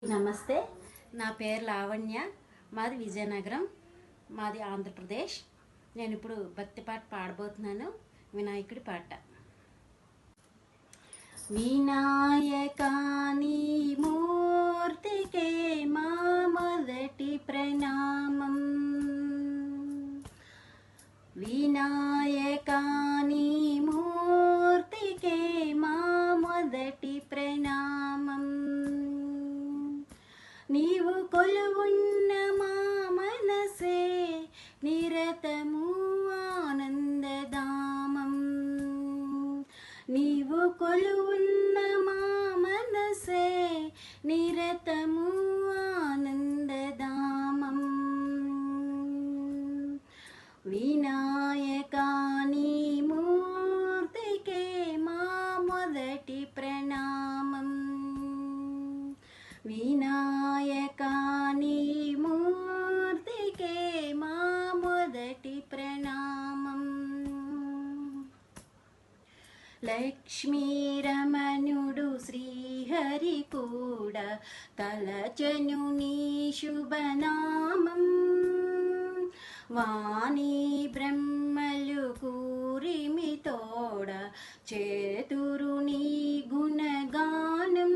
నమస్తే, నా పేరు లావణ్య. మాది విజయనగరం, మాది ఆంధ్రప్రదేశ్. నేను ఇప్పుడు భక్తి పాట పాడబోతున్నాను. వినాయకుడి పాట. వినాయకాని మూర్తికే మా మొదటి ప్రణామం. వినాయకాని మూర్తికే మా మొదటి ప్రణామం. నీవు కొలువున్న మా మనసే నిరతము ఆనందధామం. నీవు కొలువున్న మా మనసే నిరతము ఆనందధామం. వినాయకాని మూర్తికే మా మొదటి ప్రణామం. వినాయకాని మూర్తికే మా మొదటి ప్రణామం. లక్ష్మీరమణుడు శ్రీహరి కూడా తలచను నీ శుభనామం. వాణి బ్రహ్మలు కూరిమి తోడ చేతురు నీ గుణగానం.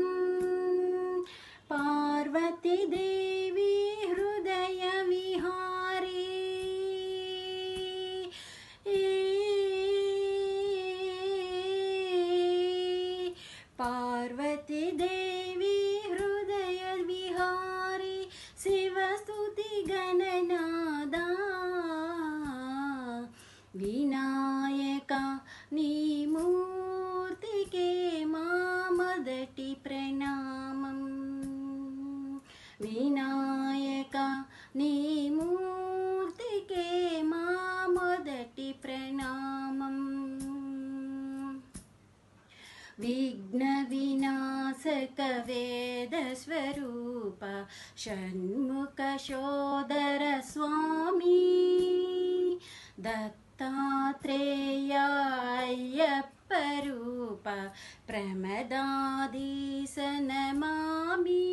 పార్వతీ దేవి హృదయ విహారీ, పార్వతీ దేవి హృదయ విహారీ, శివస్తుతి గణనాదా. వినాయక నీ మూర్తికే మా మొదటి ప్రణామం. వినాయక నీ మూర్తికే మా మొదటి ప్రణామం. విఘ్న వినాశక వేద స్వరూప షణ్ముఖ శోదర స్వామి. దత్తాత్రేయ అయ్యప్ప రూప ప్రమదాధీశ నమామి.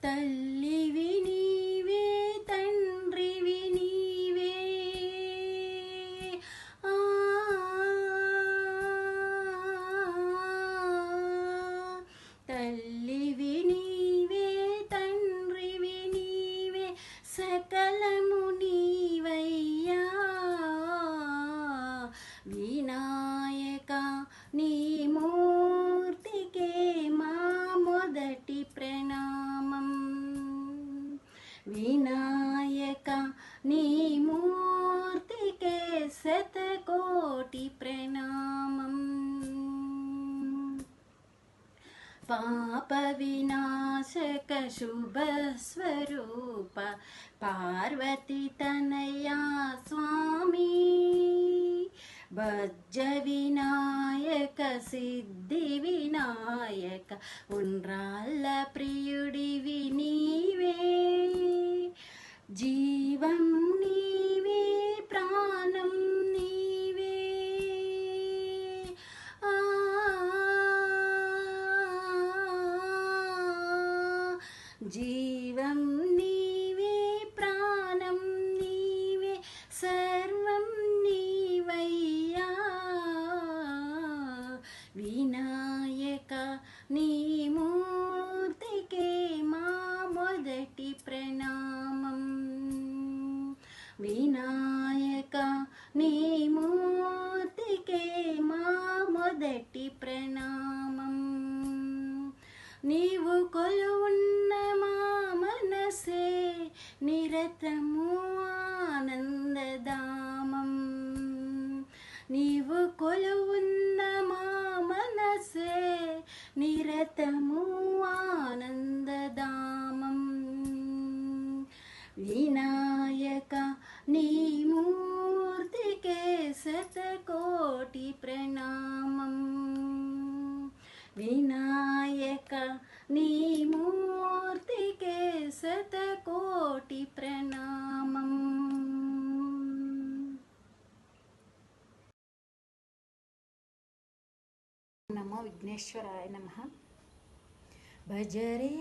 తల్లివి నీవే, తండ్రివి నీవే, తల్లివి నీవే, తండ్రివి నీవే, సకలము నీవయ్యా. వినాయక నీ మూర్తికే మా మొదటి ప్రణామం. వినాయక నీ మూర్తికే శతకోటి ప్రణామం. పాప వినాశక శుభ స్వరూప పార్వతీ తనయా స్వామి. భజ్జ వినాయక సిద్ధి వినాయక ఉండ్రాళ్ళ ప్రియుడివి నీవే. జీవం నీవే, ప్రాణం నీవే, జీవం నీవే, ప్రాణం నీవే, సర్వం నీవయ్యా. వినాయక నీ మూర్తికే మా మొదటి ప్రణామం. వినాయక నీ మూర్తికే మా మొదటి ప్రణామం. నీవు కొలువున్న మా మనసే నిరతము ఆనందధామం. నీవు కొలువున్న మా మనసే నిరతము ఆనందధామం. వినాయక నీ మూర్తికే శతకోటి ప్రణామం. వినాయక నీ మూర్తికే శతకోటి ప్రణామం. నమో విఘ్నేశ్వరాయ నమః. భజరే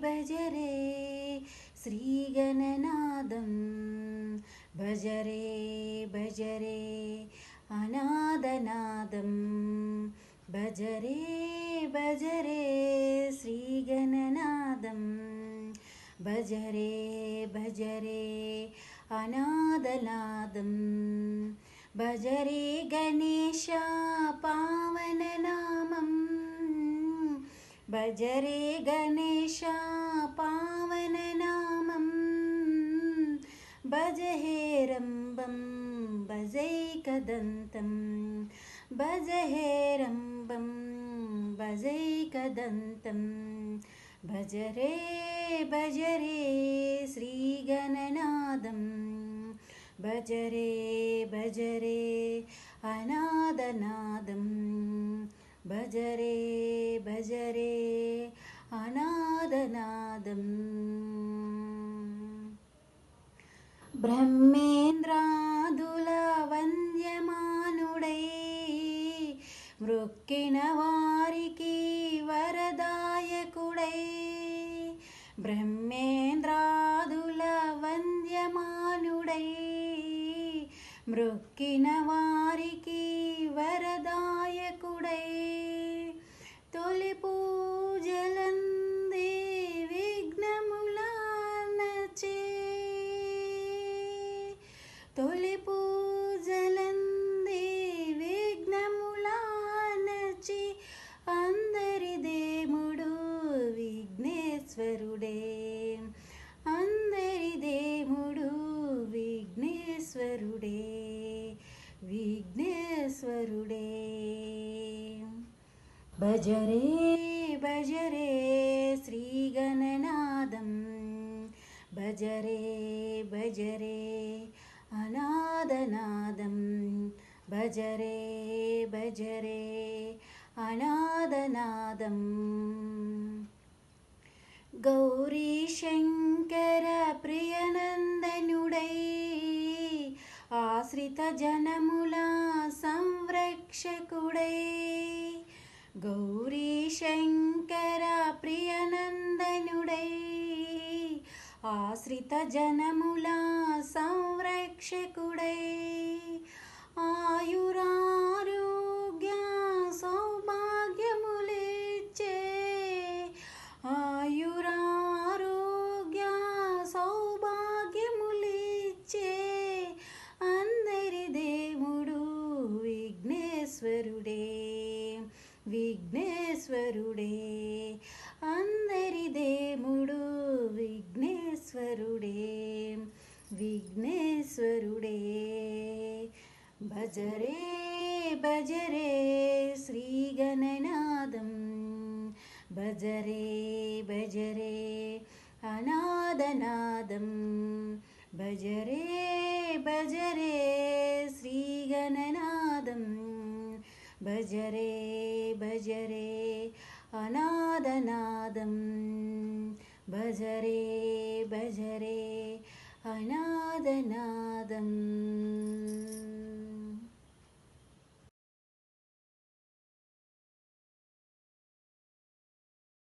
భజరే శ్రీగణనాదం భజరే భజరే అనాదనాదం భజరే భజరే శ్రీగణనాదం భజరే భజరే అనాదనాదం భజరే గణేశ పావననామం భజరే గణేశ పావననామం భజ హేరంబం భజైకదంతం భజ హేరంబం భజైకదంతం భజరే భజరే శ్రీగణనాదం భజరే భజరే అనాదనాదం భజరే భజరే అనాదనాదం బ్రహ్మేంద్రాదుల వంద్యమానుడై మృక్కిన వారికి వరదాయకుడై బ్రహ్మేంద్రాదుల వంద్యమానుడై మృక్కిన వారికి వరదాయకుడై తొలి పూజలందే విఘ్నములనచే తొలి పూజలందే విఘ్నములనచి అందరి దేవుడు విఘ్నేశ్వరుడే అందరి దేవుడు విఘ్నేశ్వరుడే విఘ్నేశ్వరుడే భజరే భజరే శ్రీగణనాదం భజరే భజరే అనాదనాదం భజరే భజరే అనాదనాదం గౌరీ శంకర ప్రియనందనుడై ఆశ్రిత జనముల సంరక్షకుడై గౌరీ శంకర ప్రియనందనుడై ఆశ్రిత జనముల సంరక్షకుడై ఆయురారోగ్య సౌభాగ్యములిచ్చే ఆయురారోగ్య సౌభాగ్యములిచ్చే అందరి దేవుడు విఘ్నేశ్వరుడే విఘ్నేశ్వరుడే అందరి దేవుడు విఘ్నేశ్వరుడే విఘ్నేశ్వరుడే భజరే భజరే శ్రీగణనాదం భజరే భజరే అనాదనాదం భజరే భజరే శ్రీగణనాదం భజరే భజరే అనాదనాదం భజరే భజరే అనాదనాదం